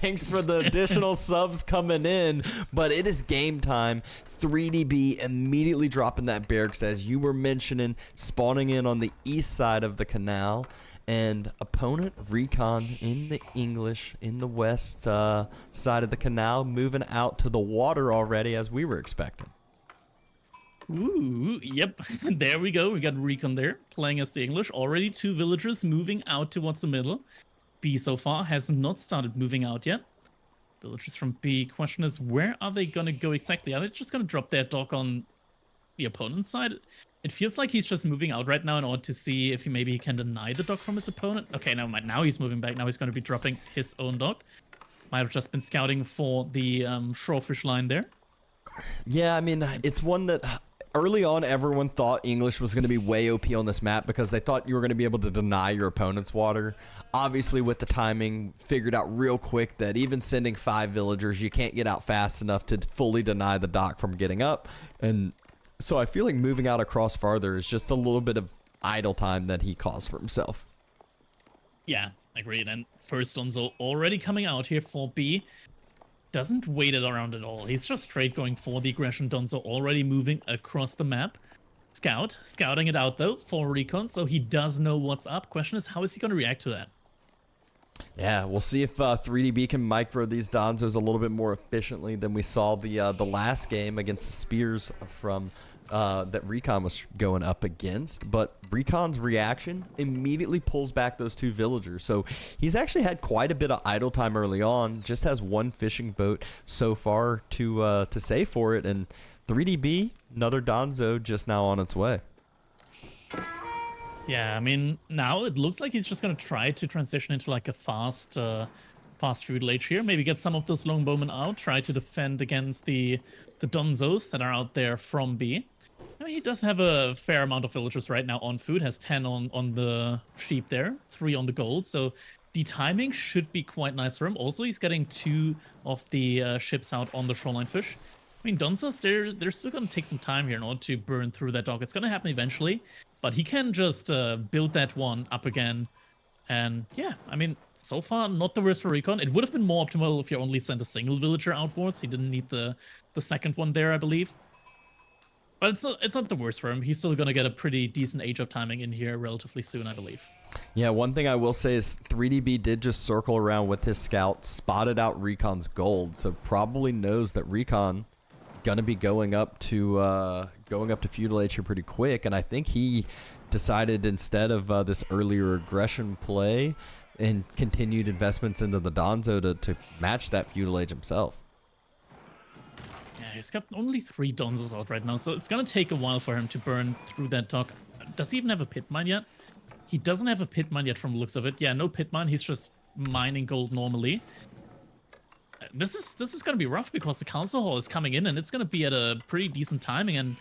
Thanks for the additional subs coming in, but it is game time. 3DB immediately dropping that barracks, as you were mentioning, spawning in on the east side of the canal, and opponent Recon in the English in the west side of the canal, moving out to the water already, as we were expecting. Ooh, yep. There we go. We got Recon there playing as the English. Already 2 villagers moving out towards the middle. B so far has not started moving out yet. Villagers from B. Question is, where are they going to go exactly? Are they just going to drop their dock on the opponent's side? It feels like he's just moving out right now in order to see if he maybe can deny the dock from his opponent. Okay, never mind. Now he's moving back. Now he's going to be dropping his own dock. Might have just been scouting for the shorefish line there. Yeah, I mean, it's one that early on everyone thought English was going to be way OP on this map because they thought you were going to be able to deny your opponent's water. Obviously, with the timing, figured out real quick that even sending 5 villagers, you can't get out fast enough to fully deny the dock from getting up. And so I feel like moving out across farther is just a little bit of idle time that he caused for himself. Yeah, agreed. And first Donzo already coming out here for B. Doesn't wait it around at all. He's just straight going for the aggression. Donzo already moving across the map. Scouting it out though for Recon, so he does know what's up. Question is, how is he going to react to that? Yeah, we'll see if 3DB can micro these Donzos a little bit more efficiently than we saw the last game against the Spears from that Recon was going up against. But Recon's reaction immediately pulls back those 2 villagers. So he's actually had quite a bit of idle time early on. Just has 1 fishing boat so far to save for it. And 3DB, another Donzo just now on its way. Yeah, I mean, now it looks like he's just going to try to transition into like a fast feudal age here. Maybe get some of those longbowmen out, try to defend against the Donzos that are out there from B. I mean, he does have a fair amount of villagers right now on food, has 10 on the sheep there, 3 on the gold, so the timing should be quite nice for him. Also, he's getting 2 of the ships out on the shoreline fish. I mean, Donzos, they're still going to take some time here in order to burn through that dock. It's going to happen eventually, but he can just build that one up again. And yeah, I mean, so far, not the worst for Recon. It would have been more optimal if you only sent a single villager outwards. He didn't need the second one there, I believe. But it's not the worst for him. He's still going to get a pretty decent age up timing in here relatively soon, I believe. Yeah, one thing I will say is 3DB did just circle around with his scout, spotted out Recon's gold, so probably knows that Recon gonna be going up to feudal age here pretty quick, and I think he decided instead of this earlier aggression play and continued investments into the Donzo to match that feudal age himself. Yeah, he's got only 3 Donzos out right now, so it's gonna take a while for him to burn through that dock. Does he even have a pit mine yet? He doesn't have a pit mine yet from the looks of it. Yeah, no pit mine. He's just mining gold normally. This is gonna be rough because the council hall is coming in and it's gonna be at a pretty decent timing. And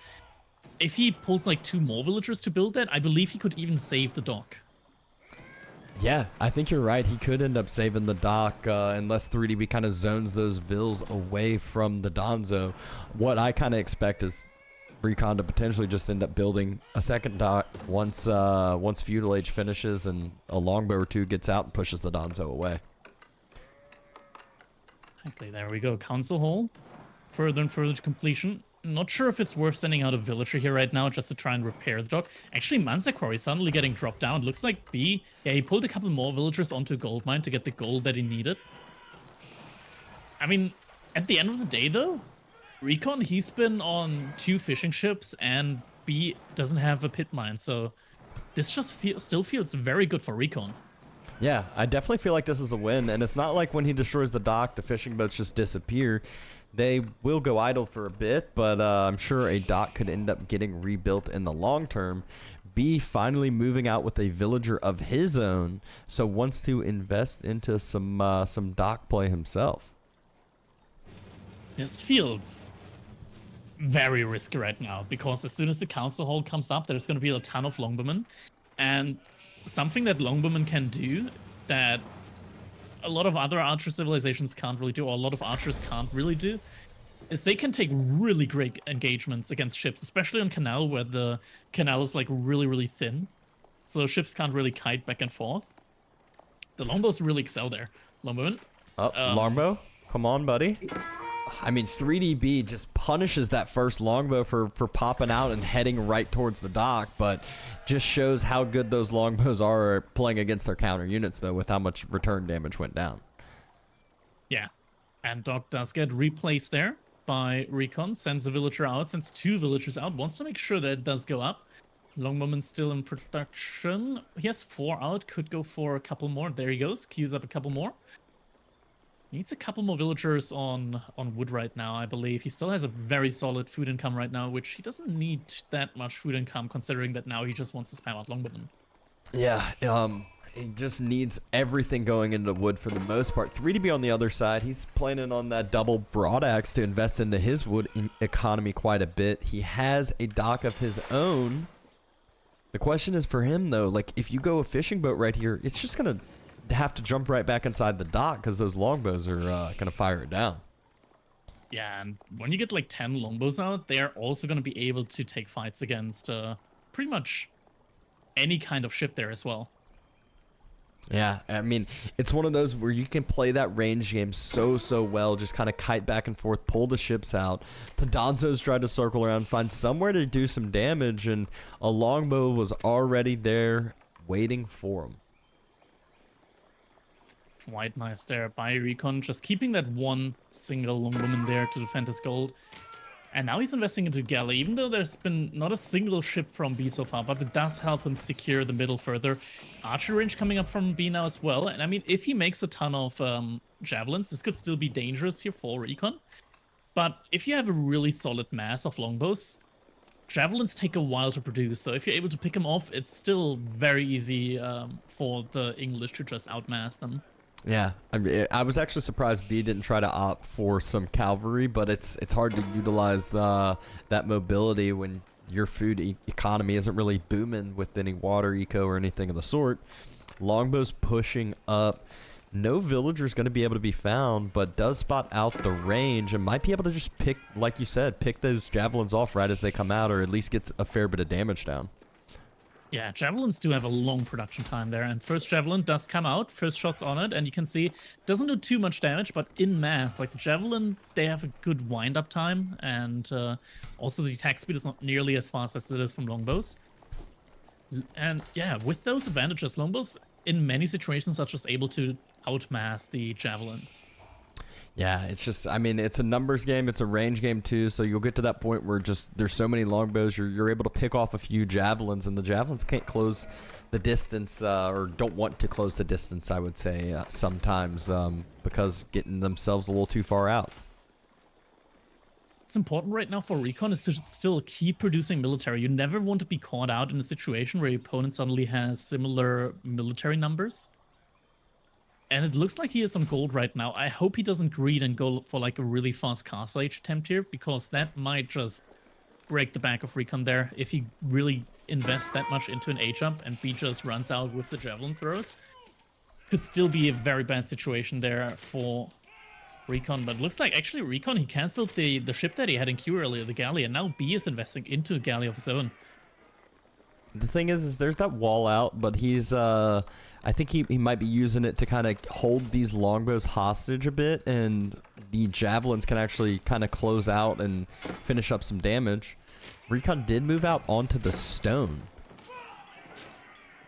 if he pulls like 2 more villagers to build that, I believe he could even save the dock. Yeah, I think you're right. He could end up saving the dock unless 3DB kind of zones those vills away from the Donzo. What I kind of expect is Recon to potentially just end up building a second dock once feudal age finishes and a longbow or 2 gets out and pushes the Donzo away. Exactly, there we go. Council hall, further and further to completion. Not sure if it's worth sending out a villager here right now just to try and repair the dock. Actually, Manzacor is suddenly getting dropped down. Looks like B, yeah, he pulled a couple more villagers onto a gold mine to get the gold that he needed. I mean, at the end of the day though, Recon, he's been on 2 fishing ships and B doesn't have a pit mine, so this just still feels very good for Recon. Yeah, I definitely feel like this is a win, and it's not like when he destroys the dock, the fishing boats just disappear. They will go idle for a bit, but I'm sure a dock could end up getting rebuilt in the long term. B finally moving out with a villager of his own, so wants to invest into some dock play himself. This feels very risky right now because as soon as the council hall comes up, there's going to be a ton of longbowmen, and something that longbowmen can do that a lot of other archer civilizations can't really do, or a lot of archers can't really do, is they can take really great engagements against ships, especially on canal where the canal is like really, really thin. So ships can't really kite back and forth. The longbows really excel there. Longbowmen Oh, longbow, come on, buddy. I mean, 3DB just punishes that first longbow for popping out and heading right towards the dock, but just shows how good those longbows are playing against their counter units, though, with how much return damage went down. Yeah, and Doc does get replaced there by Recon, sends a villager out, sends 2 villagers out, wants to make sure that it does go up. Longbowman's still in production. He has 4 out, could go for a couple more. There he goes, queues up a couple more. Needs a couple more villagers on wood right now, I believe. He still has a very solid food income right now, which he doesn't need that much food income, considering that now he just wants to spam out Longbowman. Yeah, he just needs everything going into wood for the most part. 3DB on the other side, he's planning on that double broad axe to invest into his wood economy quite a bit. He has a dock of his own. The question is for him, though, like, if you go a fishing boat right here, it's just going to have to jump right back inside the dock because those longbows are going to fire it down. Yeah, and when you get like 10 longbows out, they're also going to be able to take fights against pretty much any kind of ship there as well. Yeah, I mean, it's one of those where you can play that range game so well, just kind of kite back and forth, pull the ships out. The Donzos tried to circle around, find somewhere to do some damage, and a longbow was already there waiting for him. Quite nice there by Recon, just keeping that one single longbowman there to defend his gold. And now he's investing into galley, even though there's been not a single ship from B so far, but it does help him secure the middle further. Archer range coming up from B now as well. And I mean, if he makes a ton of javelins, this could still be dangerous here for Recon. But if you have a really solid mass of longbows, javelins take a while to produce. So if you're able to pick them off, it's still very easy for the English to just outmass them. Yeah, I was actually surprised B didn't try to opt for some cavalry, but it's hard to utilize that mobility when your food economy isn't really booming with any water eco or anything of the sort. Longbows pushing up. No villager's going to be able to be found, but does spot out the range and might be able to just pick, like you said, pick those javelins off right as they come out, or at least gets a fair bit of damage down. Yeah, javelins do have a long production time there, and first javelin does come out, first shots on it, and you can see it doesn't do too much damage, but in mass, like the javelin, they have a good wind-up time, and also the attack speed is not nearly as fast as it is from longbows. And yeah, with those advantages, longbows in many situations are just able to outmass the javelins. Yeah, it's just, I mean, it's a numbers game, it's a range game too, so you'll get to that point where just there's so many longbows, you're able to pick off a few javelins, and the javelins can't close the distance, or don't want to close the distance, I would say, sometimes, because getting themselves a little too far out. What's important right now for Recon is to still keep producing military. You never want to be caught out in a situation where your opponent suddenly has similar military numbers. And it looks like he has some gold right now. I hope he doesn't greed and go for like a really fast Castle Age attempt here, because that might just break the back of Recon there. If he really invests that much into an A-jump and B just runs out with the javelin throws, could still be a very bad situation there for Recon. But it looks like actually Recon, he cancelled the ship that he had in queue earlier, the galley, and now B is investing into a galley of his own. The thing is there's that wall out, but he's, I think he might be using it to kind of hold these longbows hostage a bit, and the javelins can actually kind of close out and finish up some damage. Recon did move out onto the stone.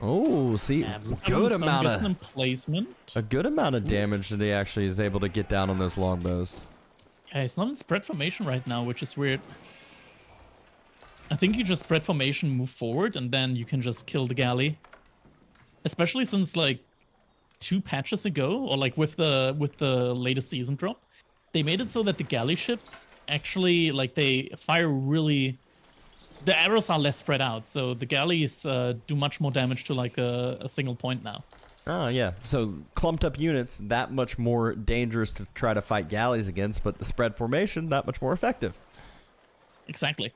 Oh, see, Yeah, good Stone amount gets an of emplacement. a good amount of damage that he actually is able to get down on those longbows. Yeah, he's not in spread formation right now, which is weird. I think you just spread formation, move forward, and then you can just kill the galley. Especially since like 2 patches ago, or like with the latest season drop, they made it so that the galley ships actually like they fire really. The arrows are less spread out, so the galleys do much more damage to like a single point now. Oh, yeah. So clumped up units, that much more dangerous to try to fight galleys against, but the spread formation, that much more effective. Exactly.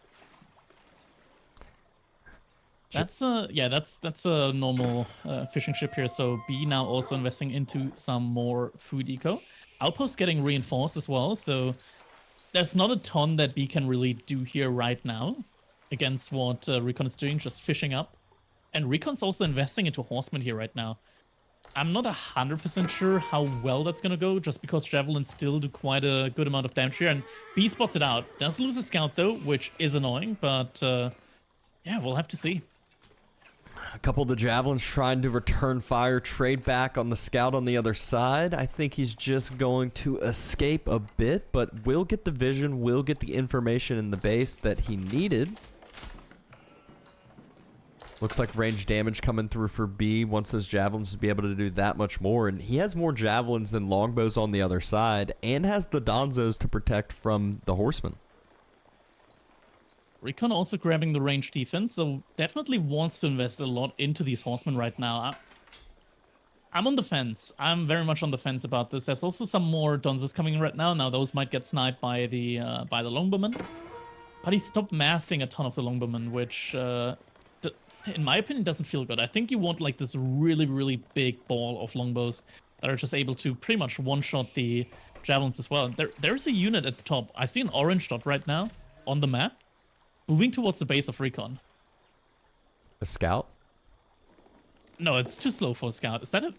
That's a normal fishing ship here. So B now also investing into some more food eco. Outpost getting reinforced as well. So there's not a ton that B can really do here right now against what Recon is doing, just fishing up. And Recon's also investing into horsemen here right now. I'm not 100% sure how well that's gonna go, just because Javelins still do quite a good amount of damage here, and B spots it out. Does lose a scout though, which is annoying, but yeah, we'll have to see. A couple of the Javelins trying to return fire, trade back on the scout on the other side. I think he's just going to escape a bit, but will get the vision, will get the information in the base that he needed. Looks like range damage coming through for B. Wants those Javelins to be able to do that much more. And he has more Javelins than Longbows on the other side, and has the Donzos to protect from the Horsemen. Recon also grabbing the range defense, so definitely wants to invest a lot into these Horsemen right now. I'm on the fence. I'm very much on the fence about this. There's also some more Donzos coming in right now. Now those might get sniped by the Longbowmen. But he stopped massing a ton of the Longbowmen, which... in my opinion, doesn't feel good. I think you want like this really, really big ball of longbows that are just able to pretty much one-shot the javelins as well. There's a unit at the top. I see an orange dot right now on the map, moving towards the base of Recon. A scout? No, it's too slow for a scout. Is that a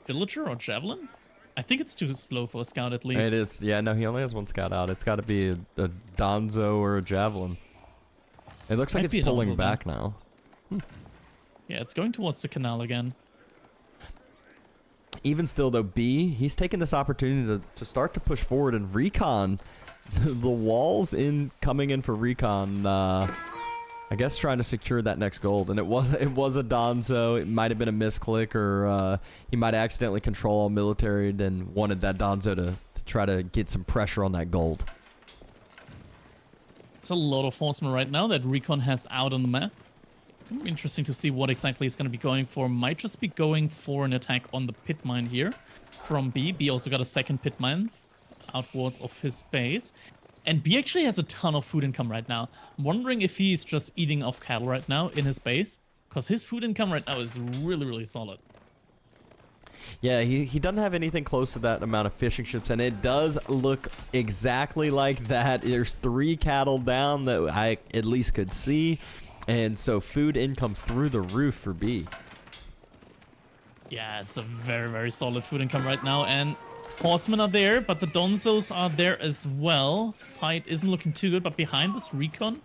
villager or javelin? I think it's too slow for a scout at least. It is. Yeah, no, he only has one scout out. It's got to be a Donzo or a javelin. It looks like Might be it's a pulling Donzo back now. Yeah, it's going towards the canal again. Even still, though, B, he's taken this opportunity to start to push forward, and Recon, the walls in coming in for Recon, I guess trying to secure that next gold. And it was a Donzo. It might have been a misclick, or he might accidentally control all military and wanted that Donzo to try to get some pressure on that gold. It's a lot of horsemen right now that Recon has out on the map. Interesting to see what exactly he's going to be going for. Might just be going for an attack on the pit mine here from B. B also got a second pit mine outwards of his base. And B actually has a ton of food income right now. I'm wondering if he's just eating off cattle right now in his base, because his food income right now is really, really solid. Yeah, he doesn't have anything close to that amount of fishing ships, and it does look exactly like that. There's 3 cattle down that I at least could see. And so food income through the roof for B. Yeah, it's a very, very solid food income right now. And horsemen are there, but the Donzos are there as well. Fight isn't looking too good, but behind this Recon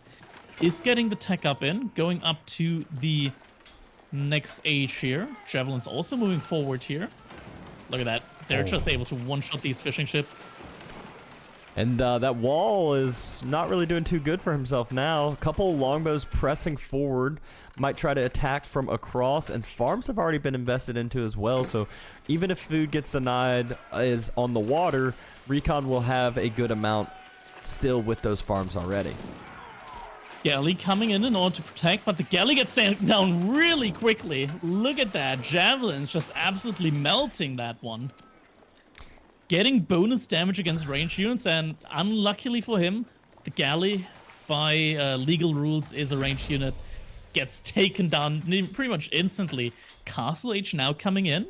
is getting the tech up in, going up to the next age here. Javelin's also moving forward here. Look at that. They're just able to one-shot these fishing ships. And that wall is not really doing too good for himself now. A couple longbows pressing forward. Might try to attack from across. And farms have already been invested into as well. So even if food gets denied is on the water, Recon will have a good amount still with those farms already. Galley coming in order to protect, but the galley gets down really quickly. Look at that. Javelin's just absolutely melting that one. Getting bonus damage against range units, and unluckily for him, the galley, by legal rules, is a ranged unit. Gets taken down pretty much instantly. Castle Age now coming in.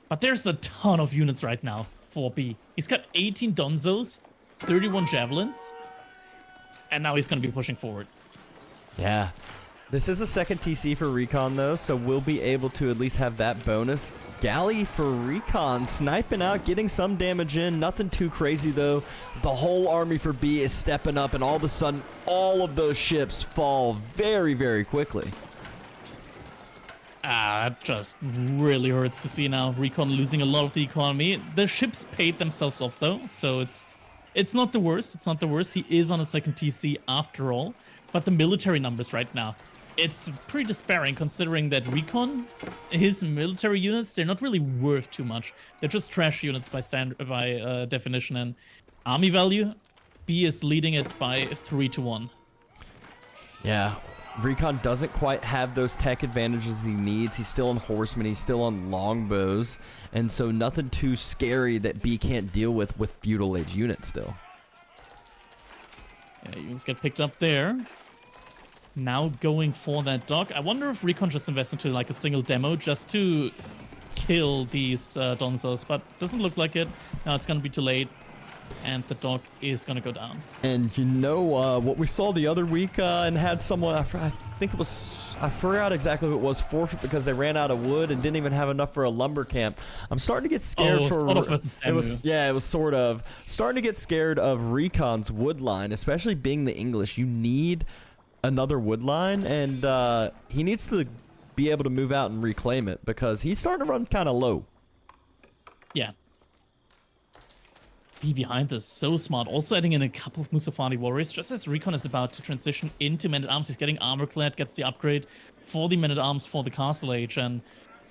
But there's a ton of units right now for B. He's got 18 Donzos, 31 Javelins, and now he's going to be pushing forward. Yeah. This is a second TC for Recon, though, so we'll be able to at least have that bonus. Galley for Recon, sniping out, getting some damage in. Nothing too crazy, though. The whole army for B is stepping up, and all of a sudden, all of those ships fall very, very quickly. That just really hurts to see now. Recon losing a lot of the economy. The ships paid themselves off, though, so it's not the worst. It's not the worst. He is on a second TC after all. But the military numbers right now, it's pretty despairing considering that Recon, his military units, they're not really worth too much. They're just trash units by definition. And army value, B is leading it by 3-1. Yeah, Recon doesn't quite have those tech advantages he needs. He's still on horsemen, he's still on longbows, and so nothing too scary that B can't deal with feudal age units still. Yeah, units get picked up there. Now going for that dock. I wonder if Recon just invests into like a single demo just to kill these Donzos, but doesn't look like it. Now it's going to be too late, and the dock is going to go down. And you know what we saw the other week and had someone, I think it was, I forgot exactly what it was, forfeit because they ran out of wood and didn't even have enough for a lumber camp. I'm starting to get scared for sort of versus it was it was sort of starting to get scared of Recon's wood line, especially being the English. You need another wood line, and he needs to be able to move out and reclaim it because he's starting to run kind of low. Yeah. Be behind this, so smart. Also adding in a couple of Musafani warriors, just as Recon is about to transition into Men-at-Arms. He's getting armor clad, gets the upgrade for the Men-at-Arms for the Castle Age, and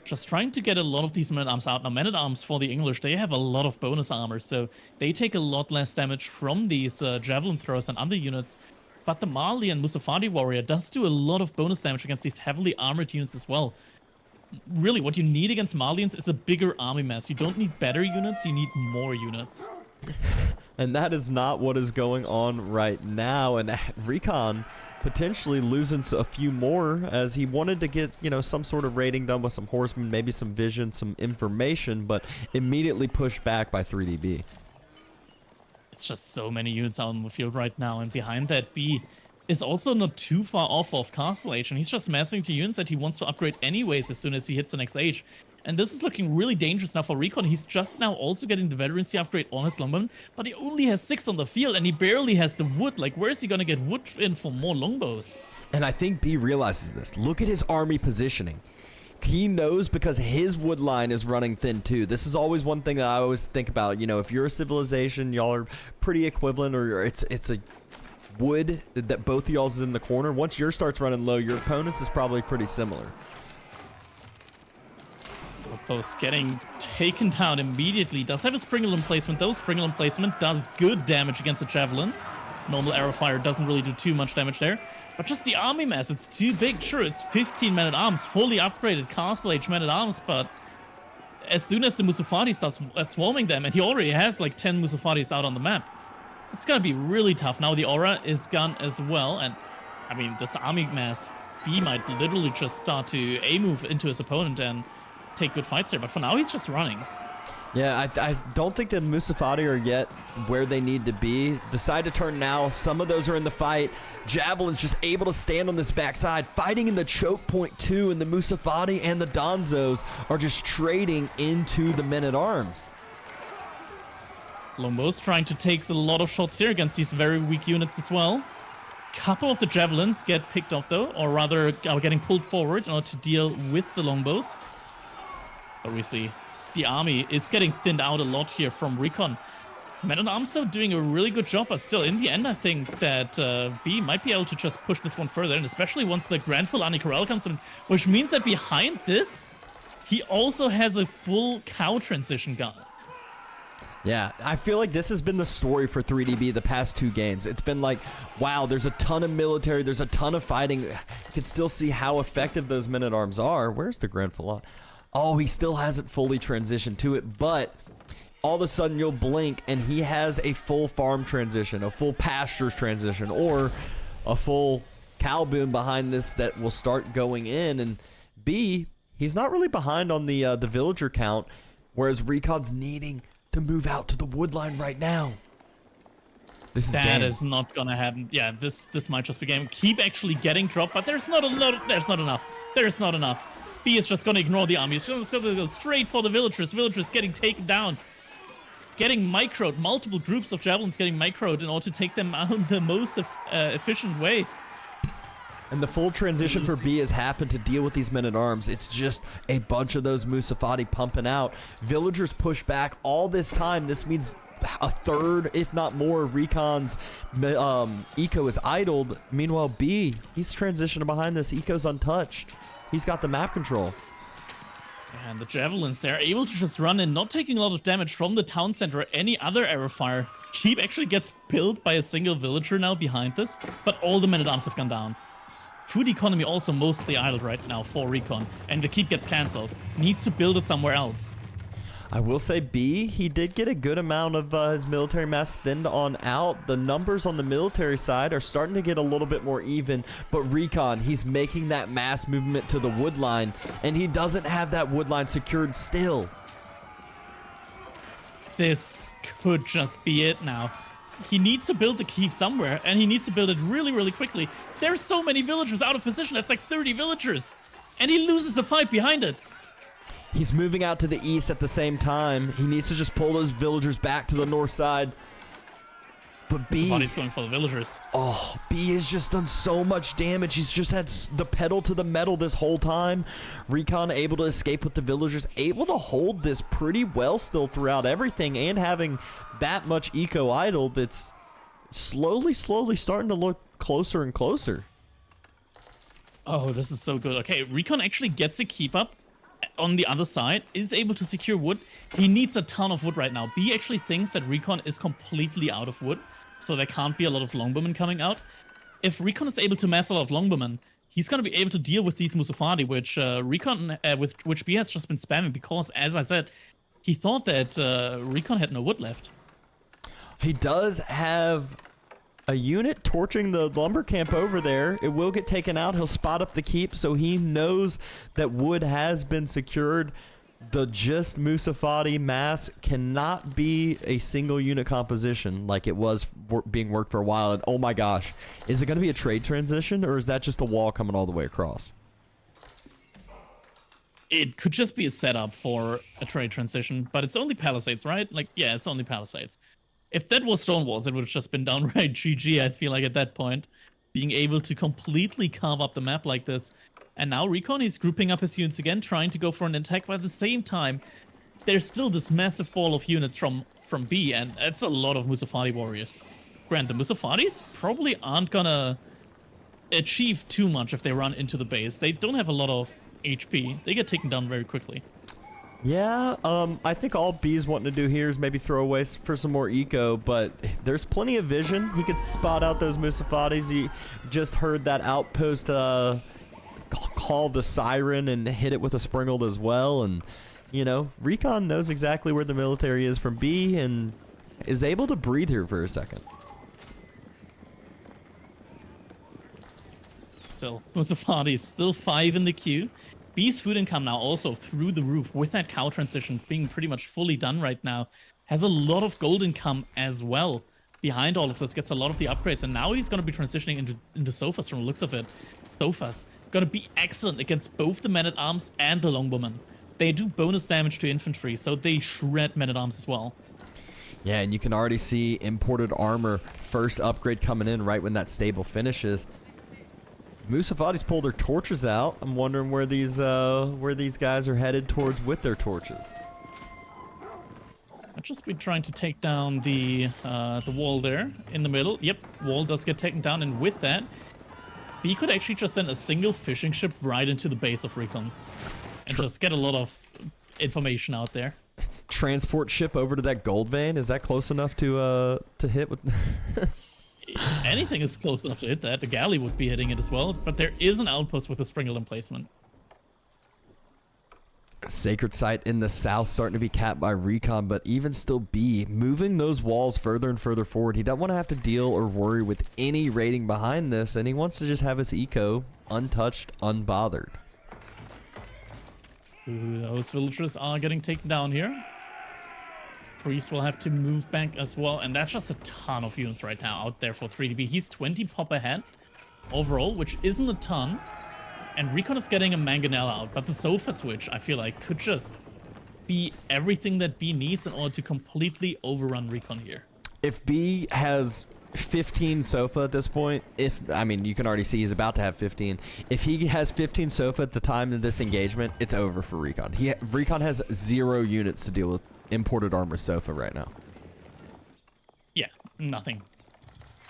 just trying to get a lot of these Men-at-Arms out. Now, Men-at-Arms for the English, they have a lot of bonus armor, so they take a lot less damage from these javelin throwers and other units. But the Mali and Musafani warrior does do a lot of bonus damage against these heavily armored units as well. Really, what you need against Malians is a bigger army mass. You don't need better units, you need more units. And that is not what is going on right now. And Recon potentially losing a few more as he wanted to get, you know, some sort of raiding done with some horsemen, maybe some vision, some information, but immediately pushed back by 3DB. It's just so many units out on the field right now. And behind that, B is also not too far off of Castle Age. And he's just massing to units that he wants to upgrade anyways as soon as he hits the next age. And this is looking really dangerous now for Recon. He's just now also getting the veterancy upgrade on his longbowman, but he only has 6 on the field and he barely has the wood. Like, where is he going to get wood in for more longbows? And I think B realizes this. Look at his army positioning. He knows because his wood line is running thin too. This is always one thing that I always think about. You know, if you're a civilization, y'all are pretty equivalent, or it's a wood that both of y'all's is in the corner. Once yours starts running low, your opponent's is probably pretty similar. Close, getting taken down immediately. Does have a Springle emplacement though. Springle emplacement does good damage against the javelins. Normal arrow fire doesn't really do too much damage there. But just the army mass, it's too big. Sure, it's 15 men-at-arms, fully upgraded Castle Age men-at-arms, but as soon as the Musafati starts swarming them, and he already has like 10 Musafatis out on the map, it's gonna be really tough. Now the aura is gone as well, and I mean, this army mass, B might literally just start to A-move into his opponent and take good fights there, but for now he's just running. Yeah, I don't think the Musafati are yet where they need to be. Decide to turn now. Some of those are in the fight. Javelin's just able to stand on this backside, fighting in the choke point too, and the Musafati and the Donzos are just trading into the men-at-arms. Longbows trying to take a lot of shots here against these very weak units as well. Couple of the javelins get picked off though, or rather are getting pulled forward in order to deal with the longbows. But we see the army is getting thinned out a lot here from Recon. Men-at-Arms though doing a really good job, but still in the end I think that B might be able to just push this one further, and especially once the Grand Fulani Corral comes in, which means that behind this, he also has a full cow transition gun. Yeah, I feel like this has been the story for 3DB the past 2 games. It's been like, wow, there's a ton of military, there's a ton of fighting. You can still see how effective those men-at-arms are. Where's the Grand Fulani? Oh, he still hasn't fully transitioned to it, but all of a sudden you'll blink and he has a full farm transition, a full pastures transition, or a full cow boom behind this that will start going in. And B, he's not really behind on the villager count, whereas Recon's needing to move out to the wood line right now. That is not gonna happen. Yeah, this might just be game. Keep actually getting dropped, but there's not enough. There's not enough. B is just gonna ignore the army. He's gonna go straight for the villagers. Villagers getting taken down. Getting microed. Multiple groups of javelins getting microed in order to take them out the most efficient way. And the full transition for B has happened to deal with these men-at-arms. It's just a bunch of those Musafati pumping out. Villagers push back all this time. This means a third, if not more, of Recon's eco is idled. Meanwhile, B, he's transitioning behind this. Eco's untouched. He's got the map control. And the javelins, they're able to just run in, not taking a lot of damage from the town center or any other arrow fire. Keep actually gets killed by a single villager now behind this, but all the men-at-arms have gone down. Food economy also mostly idle right now for Recon, and the keep gets cancelled. Needs to build it somewhere else. I will say B, he did get a good amount of his military mass thinned on out. The numbers on the military side are starting to get a little bit more even, but Recon, he's making that mass movement to the wood line, and he doesn't have that wood line secured still. This could just be it now. he needs to build the keep somewhere, and he needs to build it really, really quickly. There's so many villagers out of position. That's like 30 villagers. And he loses the fight behind it. He's moving out to the east at the same time. He needs to just pull those villagers back to the north side. But B... He's going for the villagers. Oh, B has just done so much damage. He's just had the pedal to the metal this whole time. Recon able to escape with the villagers, able to hold this pretty well still throughout everything, and having that much eco idled, it's slowly starting to look closer and closer. Oh, this is so good. Okay, Recon actually gets a keep up on the other side, is able to secure wood. He needs a ton of wood right now. B actually thinks that Recon is completely out of wood, so there can't be a lot of longbowmen coming out. If Recon is able to mass a lot of longbowmen, he's going to be able to deal with these Musafadi, which which B has just been spamming, because, as I said, he thought that Recon had no wood left. He does have a unit torching the lumber camp over there. It will get taken out. He'll spot up the keep, so he knows that wood has been secured. The just Musafadi mass cannot be a single unit composition like it was being worked for a while. And oh my gosh, is it going to be a trade transition, or is that just a wall coming all the way across? It could just be a setup for a trade transition, but it's only palisades, right? Like, yeah, it's only palisades. If that was stone walls, it would have just been downright GG, I feel like, at that point. Being able to completely carve up the map like this. And now Recon is grouping up his units again, trying to go for an attack, but at the same time, there's still this massive ball of units from B, and that's a lot of Musafadi warriors. Grant, the Musafadis probably aren't gonna achieve too much if they run into the base. They don't have a lot of HP. They get taken down very quickly. Yeah, I think all B's wanting to do here is maybe throw away for some more eco, but there's plenty of vision. He could spot out those Musafadis. He just heard that outpost call the siren and hit it with a springled as well. And, you know, Recon knows exactly where the military is from B and is able to breathe here for a second. Still, Musafadis still 5 in the queue. B's food income now also through the roof, with that cow transition being pretty much fully done right now. Has a lot of gold income as well behind all of this, gets a lot of the upgrades, and now he's going to be transitioning into sofas from the looks of it. Sofas going to be excellent against both the men-at-arms and the longbowmen. They do bonus damage to infantry, so they shred men-at-arms as well. Yeah, and you can already see imported armor first upgrade coming in right when that stable finishes. Musafadi's pulled their torches out. I'm wondering where these guys are headed towards with their torches. I'll just be trying to take down the wall there in the middle. Yep, wall does get taken down, and with that, B could actually just send a single fishing ship right into the base of Recon and just get a lot of information out there. Transport ship over to that gold vein. Is that close enough to hit with? Anything is close enough to hit that. The galley would be hitting it as well, but there is an outpost with a sprinkled emplacement. Sacred site in the south starting to be capped by Recon, but even still B moving those walls further and further forward. He doesn't want to have to deal or worry with any raiding behind this, and he wants to just have his eco untouched, unbothered. Ooh, those villagers are getting taken down here. Priest will have to move back as well, and that's just a ton of units right now out there for 3DB. He's 20 pop ahead overall, which isn't a ton. And Recon is getting a Mangonel out, but the Sofa switch, I feel like, could just be everything that B needs in order to completely overrun Recon here. If B has 15 Sofa at this point, I mean, you can already see he's about to have 15. If he has 15 Sofa at the time of this engagement, it's over for Recon. Recon has 0 units to deal with imported armor Sofa right now. Yeah, nothing.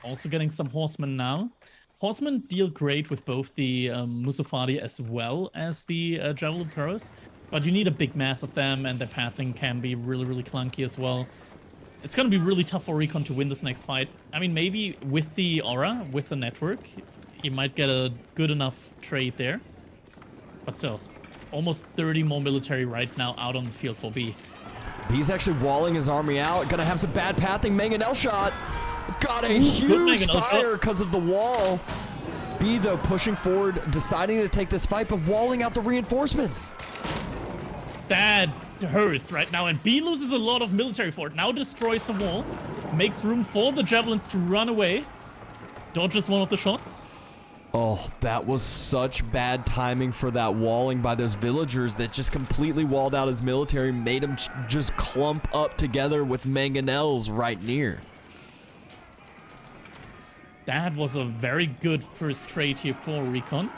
Also getting some horsemen now. Horsemen deal great with both the Musafadi as well as the Javelin throwers, but you need a big mass of them, and their pathing can be really, really clunky as well. It's going to be really tough for Recon to win this next fight. I mean, maybe with the aura, with the network, he might get a good enough trade there. But still, almost 30 more military right now out on the field for B. He's actually walling his army out. Gonna have some bad pathing. Mangonel shot. Got a huge fire because of the wall. B, though, pushing forward, deciding to take this fight, but walling out the reinforcements. That hurts right now, and B loses a lot of military for it. Now destroys the wall, makes room for the javelins to run away, dodges one of the shots. Oh, that was such bad timing for that walling by those villagers that just completely walled out his military, made him just clump up together with mangonels right near. That was a very good first trade here for Recon.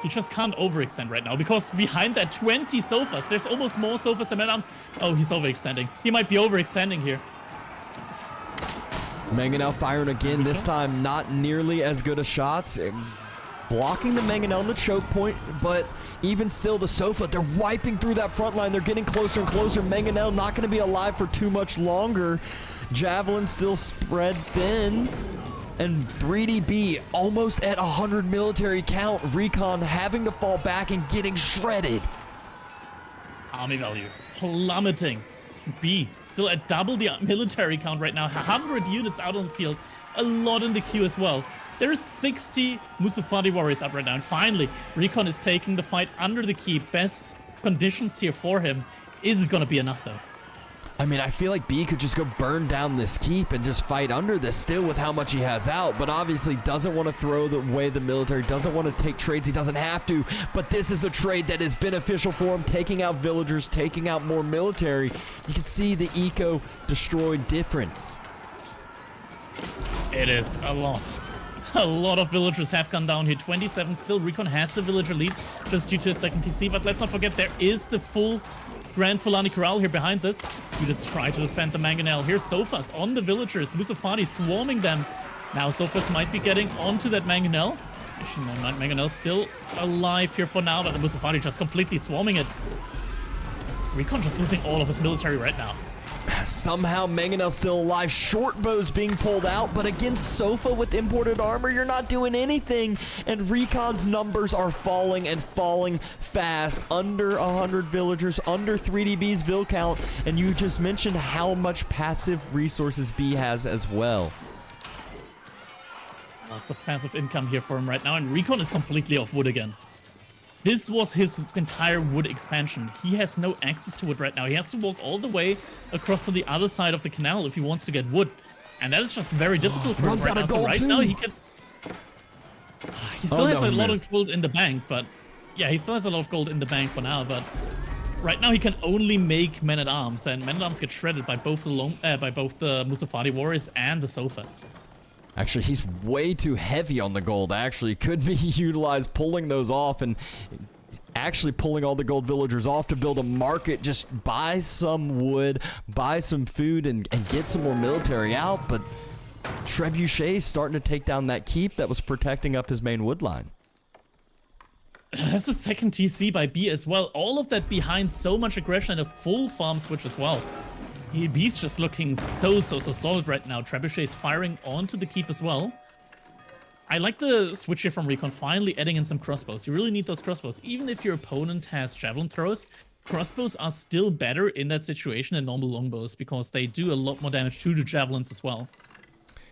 He just can't overextend right now because behind that 20 sofas, there's almost more sofas than man-arms. Oh, he's overextending. He might be overextending here. Mangonel firing again, this time not nearly as good a shots. Blocking the Mangonel in the choke point, but even still the Sofa, they're wiping through that front line. They're getting closer and closer. Mangonel not going to be alive for too much longer. Javelin still spread thin. And 3DB almost at 100 military count. Recon having to fall back and getting shredded. Army value plummeting. B still at double the military count right now. 100 units out on the field. A lot in the queue as well. There's 60 Musafadi warriors up right now. And finally, Recon is taking the fight under the keep. Best conditions here for him. Is it going to be enough though? I mean, I feel like B could just go burn down this keep and just fight under this still with how much he has out, but obviously doesn't want to throw away the military, doesn't want to take trades he doesn't have to, but this is a trade that is beneficial for him, taking out villagers, taking out more military. You can see the eco destroyed difference. It is a lot. A lot of villagers have gone down here. 27 still. Recon has the villager lead just due to its second TC, but let's not forget there is the full Grand Fulani Corral here behind this. Units try to defend the Mangonel. Here's Sofas on the villagers. Musafadi swarming them. Now Sofas might be getting onto that Mangonel. Mangonel still alive here for now, but the Musafadi just completely swarming it. Recon just losing all of his military right now. Somehow Mangonel's still alive. Short bow's being pulled out, but against Sofa with imported armor, you're not doing anything. And Recon's numbers are falling and falling fast. Under 100 villagers, under 3DB's vill count. And you just mentioned how much passive resources B has as well. Lots of passive income here for him right now, and Recon is completely off wood again. This was his entire wood expansion. He has no access to it right now. He has to walk all the way across to the other side of the canal if he wants to get wood. And that is just very difficult for him right now. So right now he can... He still has a lot of gold in the bank, but... Yeah, he still has a lot of gold in the bank for now, but... Right now he can only make men-at-arms, and men-at-arms get shredded by both the Musafadi warriors and the Sofas. Actually, he's way too heavy on the gold. Actually, could be utilized pulling those off and actually pulling all the gold villagers off to build a market. Just buy some wood, buy some food, and get some more military out. But Trebuchet's starting to take down that keep that was protecting up his main wood line. That's the second TC by B as well. All of that behind so much aggression and a full farm switch as well. B's just looking so solid right now. Trebuchet is firing onto the keep as well. I like the switch here from Recon, finally adding in some crossbows. You really need those crossbows. Even if your opponent has javelin throwers, crossbows are still better in that situation than normal longbows because they do a lot more damage to the javelins as well.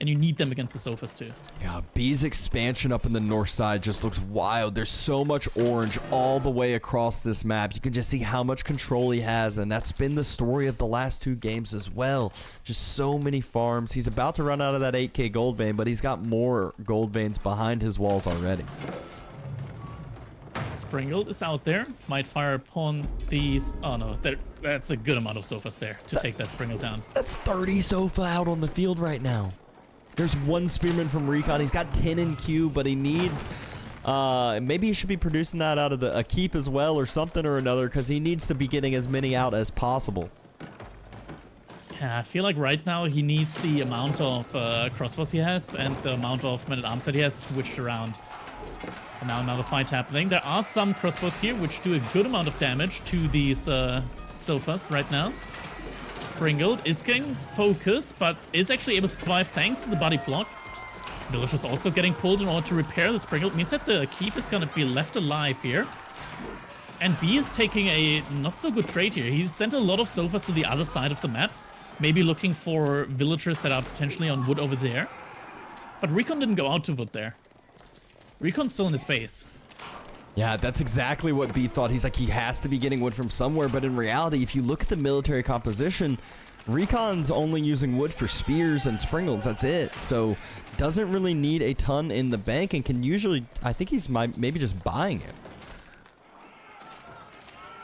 And you need them against the Sofas too. Yeah, B's expansion up in the north side just looks wild. There's so much orange all the way across this map. You can just see how much control he has, and that's been the story of the last two games as well. Just so many farms. He's about to run out of that 8k gold vein, but he's got more gold veins behind his walls already. Springle is out there. Might fire upon these... Oh no, that's a good amount of Sofas there to take that Springle down. That's 30 Sofa out on the field right now. There's one Spearman from Recon. He's got 10 in queue, but he needs... maybe he should be producing that out of a keep as well or something or another because he needs to be getting as many out as possible. Yeah, I feel like right now he needs the amount of crossbows he has and the amount of men-at-arms that he has switched around. And now another fight happening. There are some crossbows here which do a good amount of damage to these Sofas right now. Springled is getting focus, but is actually able to survive thanks to the body block. Village is also getting pulled in order to repair the Springled. Means that the keep is going to be left alive here. And B is taking a not so good trade here. He's sent a lot of Sofas to the other side of the map. Maybe looking for villagers that are potentially on wood over there. But Recon didn't go out to wood there. Recon's still in his base. Yeah, that's exactly what B thought. He's like, he has to be getting wood from somewhere. But in reality, if you look at the military composition, Recon's only using wood for spears and springles. That's it. So doesn't really need a ton in the bank and can usually, I think he's maybe just buying it.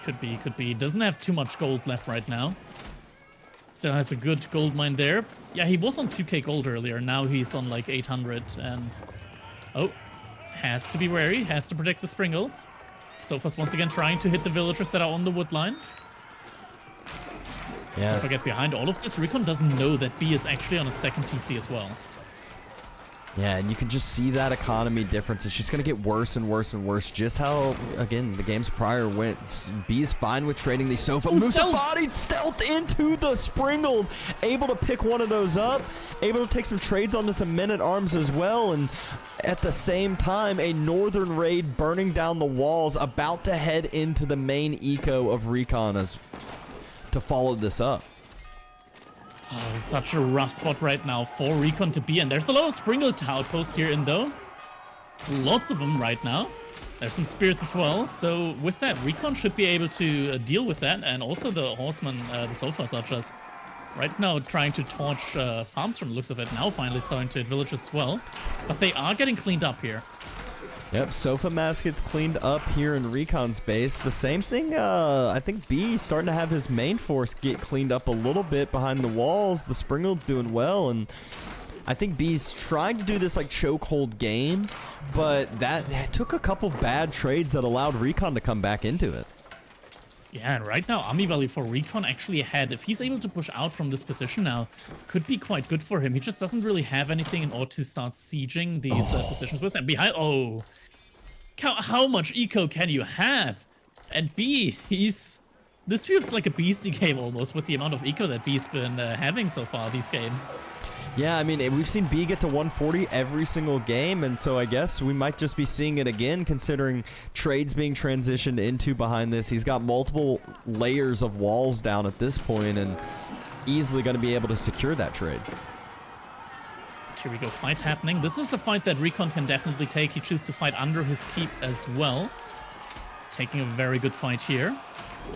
Could be. Doesn't have too much gold left right now. Still has a good gold mine there. Yeah, he was on 2k gold earlier. Now he's on like 800 and... Oh, has to be wary. Has to protect the springles. Sophos once again trying to hit the villagers that are on the wood line. Yeah. Don't forget, behind all of this, Recon doesn't know that B is actually on a second TC as well. Yeah, and you can just see that economy difference. It's just going to get worse and worse and worse. Just how, again, the games prior went. B's fine with trading these Sofa. Musafati stealth into the Springled. Able to pick one of those up. Able to take some trades onto some men-at-arms as well. And at the same time, a Northern Raid burning down the walls. About to head into the main eco of Recon as to follow this up. Oh, such a rough spot right now for Recon to be in. There's a lot of Springled outposts here in though. Lots of them right now. There's some spears as well. So with that, Recon should be able to deal with that. And also the horsemen, the Sophos are just right now trying to torch farms from the looks of it. Now finally starting to hit villages as well. But they are getting cleaned up here. Yep, Sofa Mask gets cleaned up here in Recon's base. The same thing, I think B starting to have his main force get cleaned up a little bit behind the walls. The Springled's doing well, and I think B's trying to do this like chokehold game, but that took a couple bad trades that allowed Recon to come back into it. Yeah, and right now, Ami Valley for Recon actually ahead. If he's able to push out from this position now, could be quite good for him. He just doesn't really have anything in order to start sieging these positions with. And behind, how much eco can you have? And B, this feels like a beastie game almost with the amount of eco that B's been having so far these games. Yeah, I mean, we've seen B get to 140 every single game, and so I guess we might just be seeing it again, considering trades being transitioned into behind this. He's got multiple layers of walls down at this point, and easily going to be able to secure that trade. Here we go, fight happening. This is a fight that Recon can definitely take. He chooses to fight under his keep as well. Taking a very good fight here.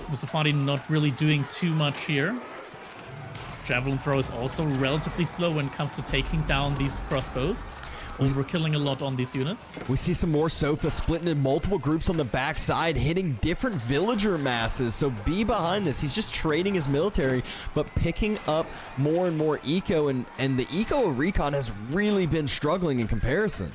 Musafati not really doing too much here. Javelin throw is also relatively slow when it comes to taking down these crossbows. We're killing a lot on these units. We see some more Sofa splitting in multiple groups on the backside, hitting different villager masses. So B behind this, he's just trading his military, but picking up more and more eco, and the eco of Recon has really been struggling in comparison.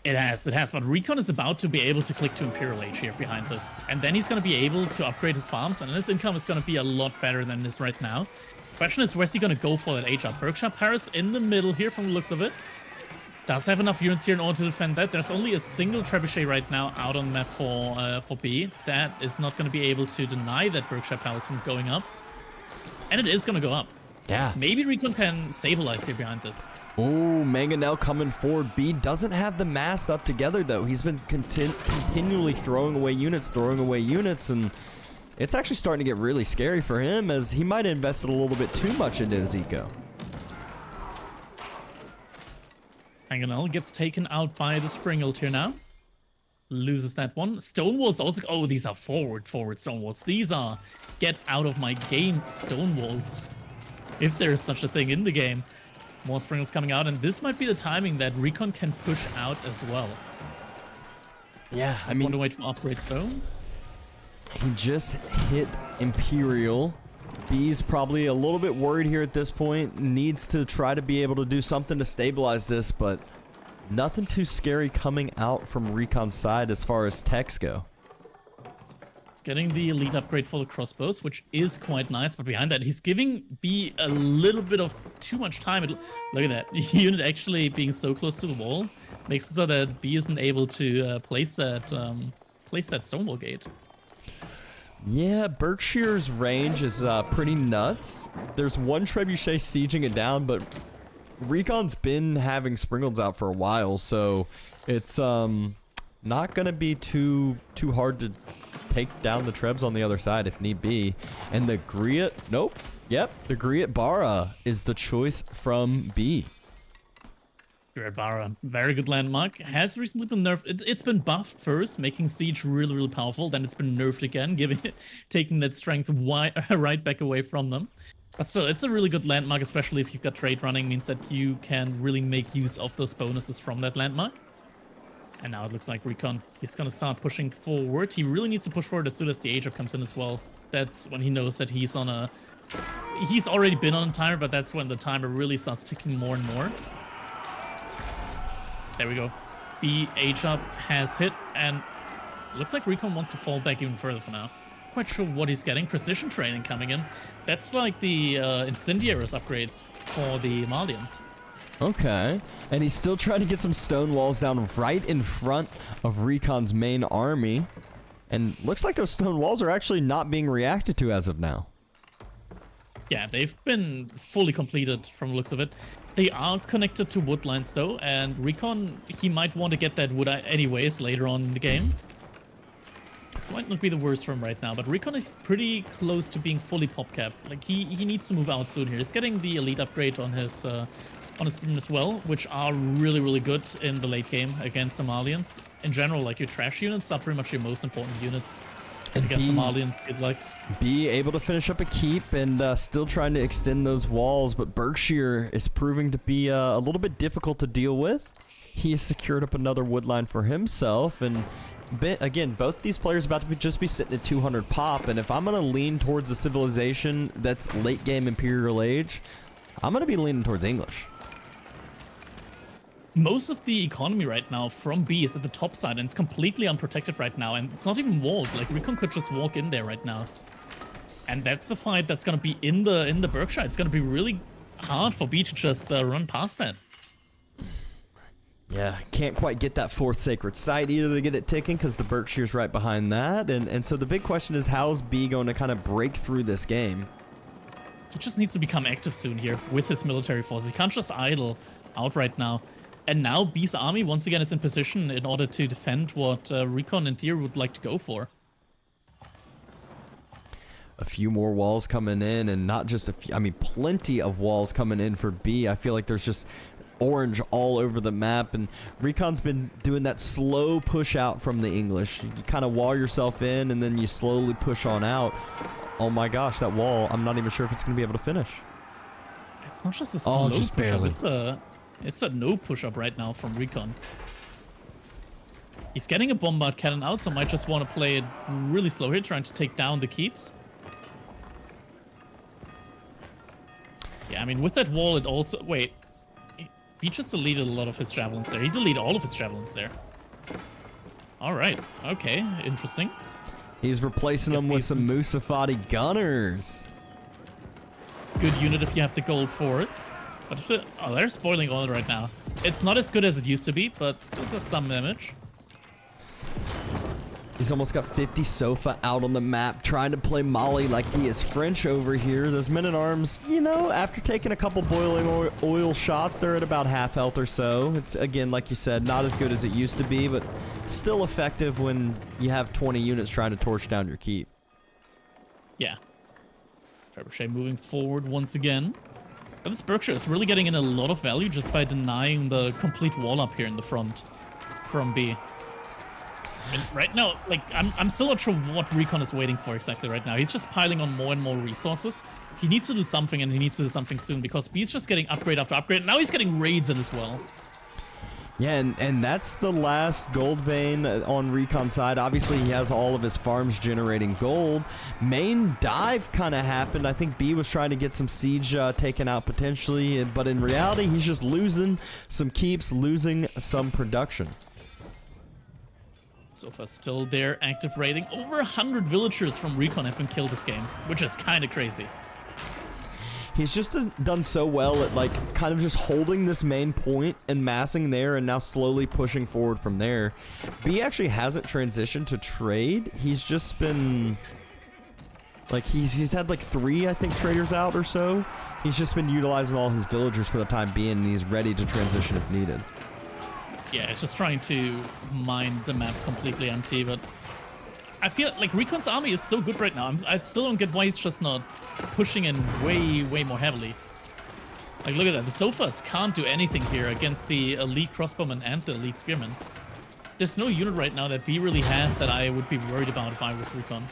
It has, but Recon is about to be able to click to Imperial Age here behind this. And then he's going to be able to upgrade his farms, and his income is going to be a lot better than it is right now. Question is, where's he going to go for that age up? Berkshire Paris in the middle here from the looks of it. Does have enough units here in order to defend that. There's only a single trebuchet right now out on the map for B. That is not going to be able to deny that Berkshire Palace from going up. And it is going to go up. Yeah. Maybe Recon can stabilize here behind this. Oh, Mangonel coming forward. B doesn't have the mass up together, though. He's been continually throwing away units, and it's actually starting to get really scary for him, as he might have invested a little bit too much into his eco. Mangonel gets taken out by the Springled here now. Loses that one. Stonewalls also... Oh, these are forward Stonewalls. These are get out of my game Stonewalls. If there's such a thing in the game. More Springles coming out, and this might be the timing that Recon can push out as well. Yeah, I mean... Wonder way to upgrades though. He just hit Imperial. B's probably a little bit worried here at this point. Needs to try to be able to do something to stabilize this, but nothing too scary coming out from Recon's side as far as techs go. It's getting the elite upgrade for the crossbows, which is quite nice, but behind that, he's giving B a little bit of too much time. Look at that. Unit actually being so close to the wall makes it so that B isn't able to place that Stonewall gate. Yeah, Berkshire's range is pretty nuts. There's one trebuchet sieging it down, but Recon's been having Springleds out for a while, so it's not gonna be too hard to take down the trebs on the other side if need be. And the Griot, the Griot Bara is the choice from B. Barra, very good landmark. Has recently been nerfed. It's been buffed first, making Siege really, really powerful. Then it's been nerfed again, taking that strength right back away from them. But still, it's a really good landmark, especially if you've got trade running. Means that you can really make use of those bonuses from that landmark. And now it looks like Recon, he's going to start pushing forward. He really needs to push forward as soon as the age up comes in as well. That's when he knows that he's on a... He's already been on a timer, but that's when the timer really starts ticking more and more. There we go. B age up has hit, and looks like Recon wants to fall back even further for now. Quite sure what he's getting. Precision training coming in. That's like the Incendiaries upgrades for the Malians. Okay, and he's still trying to get some stone walls down right in front of Recon's main army. And looks like those stone walls are actually not being reacted to as of now. Yeah, they've been fully completed from the looks of it. They are connected to wood lines though, and Recon, he might want to get that wood anyways later on in the game. This might not be the worst for him right now, but Recon is pretty close to being fully pop cap. Like he needs to move out soon here. He's getting the elite upgrade on his beam as well, which are really, really good in the late game against the Malians. In general, like your trash units are pretty much your most important units against the Malians. Be able to finish up a keep and still trying to extend those walls, but Berkshire is proving to be a little bit difficult to deal with. He has secured up another wood line for himself, and again, both these players about to just be sitting at 200 pop, and if I'm going to lean towards a civilization that's late game Imperial Age, I'm going to be leaning towards English. Most of the economy right now from B is at the top side, and it's completely unprotected right now, and it's not even walled. Like Recon could just walk in there right now, and that's a fight that's gonna be in the Berkshire. It's gonna be really hard for B to just run past that. Yeah, can't quite get that fourth sacred site either to get it ticking because the Berkshire's right behind that, and so the big question is, how's B going to kind of break through this game? He just needs to become active soon here with his military force. He can't just idle out right now. And now B's army once again is in position in order to defend what Recon in theory would like to go for. A few more walls coming in, and not just a few, I mean plenty of walls coming in for B. I feel like there's just orange all over the map, and Recon's been doing that slow push out from the English. You kind of wall yourself in and then you slowly push on out. Oh my gosh, that wall, I'm not even sure if it's going to be able to finish. It's not just a slow just push barely. up, it's a no push-up right now from Recon. He's getting a bombard cannon out, so might just want to play it really slow here, trying to take down the keeps. Yeah, I mean, with that wall, it also... Wait. He just deleted a lot of his javelins there. He deleted all of his javelins there. Alright, okay, interesting. He's replacing them with some Musafati gunners. Good unit if you have the gold for it. But oh, they're spoiling all right now. It's not as good as it used to be, but still does some damage. He's almost got 50 Sofa out on the map, trying to play Mali like he is French over here. Those men-at-arms, you know, after taking a couple boiling oil shots, they're at about half health or so. It's, again, like you said, not as good as it used to be, but still effective when you have 20 units trying to torch down your keep. Yeah. Trebuchet moving forward once again. But this Berkshire is really getting in a lot of value just by denying the complete wall up here in the front from B. I mean, right now, like, I'm still not sure what Recon is waiting for exactly right now. He's just piling on more and more resources. He needs to do something, and he needs to do something soon, because B's just getting upgrade after upgrade. Now he's getting raids in as well. Yeah, and that's the last gold vein on Recon's side. Obviously, he has all of his farms generating gold. Main dive kind of happened. I think B was trying to get some siege taken out potentially, but in reality, he's just losing some keeps, losing some production. Sofa still there, active raiding. Over 100 villagers from Recon have been killed this game, which is kind of crazy. He's just done so well at, like, kind of just holding this main point and massing there and now slowly pushing forward from there. B actually hasn't transitioned to trade. He's just been, like, he's had, like, 3, I think, traders out or so. He's just been utilizing all his villagers for the time being, and he's ready to transition if needed. Yeah, it's just trying to mine the map completely empty, but I feel like Recon's army is so good right now. I still don't get why he's just not pushing in way more heavily. Like, look at that. The Sofas can't do anything here against the elite crossbowman and the elite spearman. There's no unit right now that B really has that I would be worried about if I was Recon.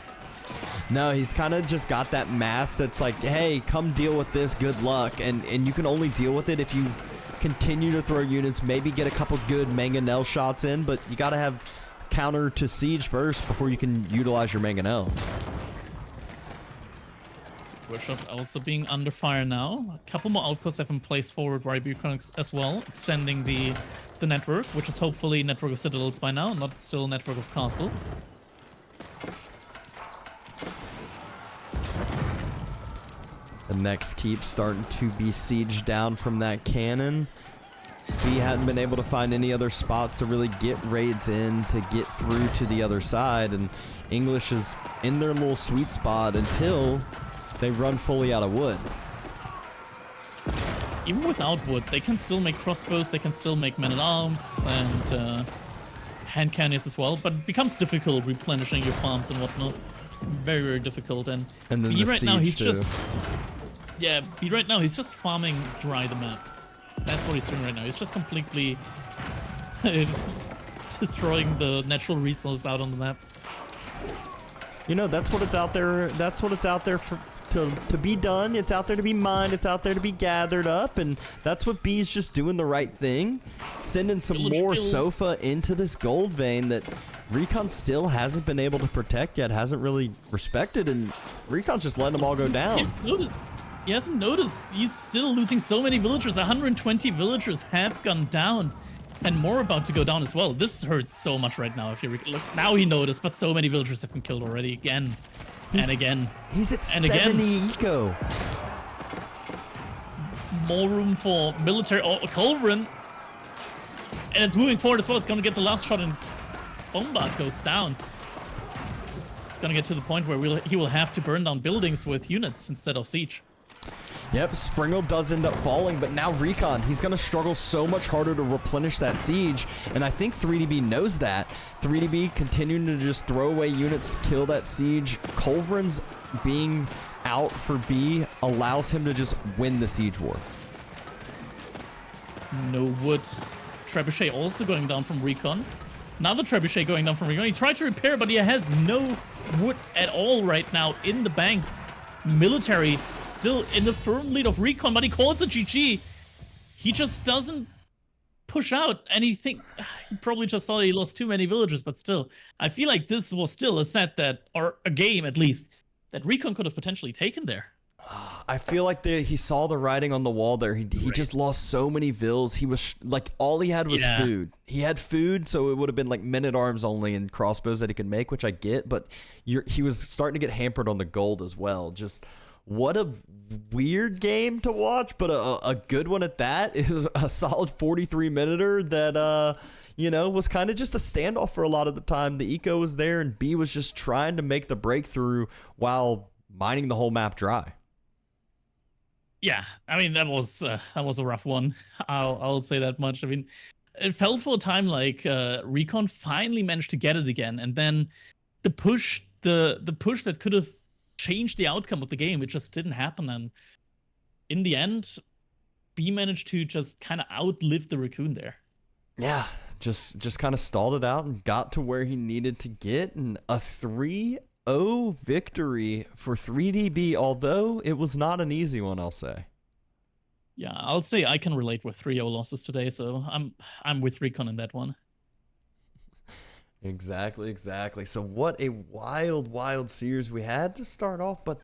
No, he's kind of just got that mass that's like, hey, come deal with this, good luck. And you can only deal with it if you continue to throw units, maybe get a couple good mangonel shots in, but you got to have counter to siege first before you can utilize your mangonels. Workshop also being under fire now. A couple more outposts have been placed forward by Recon as well, extending the network, which is hopefully network of citadels by now, not still network of castles. The next keep starting to be sieged down from that cannon. We hadn't been able to find any other spots to really get raids in to get through to the other side, and English is in their little sweet spot until they run fully out of wood. Even without wood, they can still make crossbows, they can still make men-at-arms, and hand cannons as well, but it becomes difficult replenishing your farms and whatnot. Very, very difficult. And then B the right now, he's siege, too. just... Yeah, B right now, he's just farming dry the map. That's what he's doing right now. He's just completely destroying the natural resources out on the map. You know, that's what it's out there. That's what it's out there for to be done. It's out there to be mined. It's out there to be gathered up, and that's what B's just doing the right thing, sending some more Sofa into this gold vein that Recon still hasn't been able to protect yet, hasn't really respected, and Recon's just letting them all go down. He hasn't noticed. He's still losing so many villagers. 120 villagers have gone down, and more about to go down as well. This hurts so much right now. If you look, now he noticed, but so many villagers have been killed already again and again. He's at and 70 again. eco. More room for military. Oh, Culverin. And it's moving forward as well. It's going to get the last shot, and Bombard goes down. It's going to get to the point where he will have to burn down buildings with units instead of siege. Yep, Springle does end up falling, but now Recon, he's going to struggle so much harder to replenish that siege, and I think 3DB knows that. 3DB continuing to just throw away units, kill that siege. Culverin's being out for B allows him to just win the siege war. No wood. Trebuchet also going down from Recon. Another Trebuchet going down from Recon. He tried to repair, but he has no wood at all right now in the bank. Military still in the firm lead of Recon, but he calls it GG. He just doesn't push out anything. He probably just thought he lost too many villagers, but still, I feel like this was still a set that, or a game at least, that Recon could have potentially taken there. I feel like he saw the writing on the wall there. He just lost so many vills. He was like, all he had was food. He had food, so it would have been like men-at-arms only and crossbows that he could make, which I get, but he was starting to get hampered on the gold as well. Just what a weird game to watch, but a good one at that. It was a solid 43-minuter that, you know, was kind of just a standoff for a lot of the time. The eco was there, and B was just trying to make the breakthrough while mining the whole map dry. Yeah, I mean, that was a rough one. I'll say that much. I mean, it felt for a time like Recon finally managed to get it again, and then the push that could have changed the outcome of the game, it just didn't happen. And in the end, B managed to just kind of outlive the Raccoon there. Yeah, just kind of stalled it out and got to where he needed to get, and a 3-0 victory for 3DB, although it was not an easy one, I'll say. Yeah, I'll say I can relate with 3-0 losses today, so I'm with Recon in that one. Exactly. So what a wild series we had to start off, but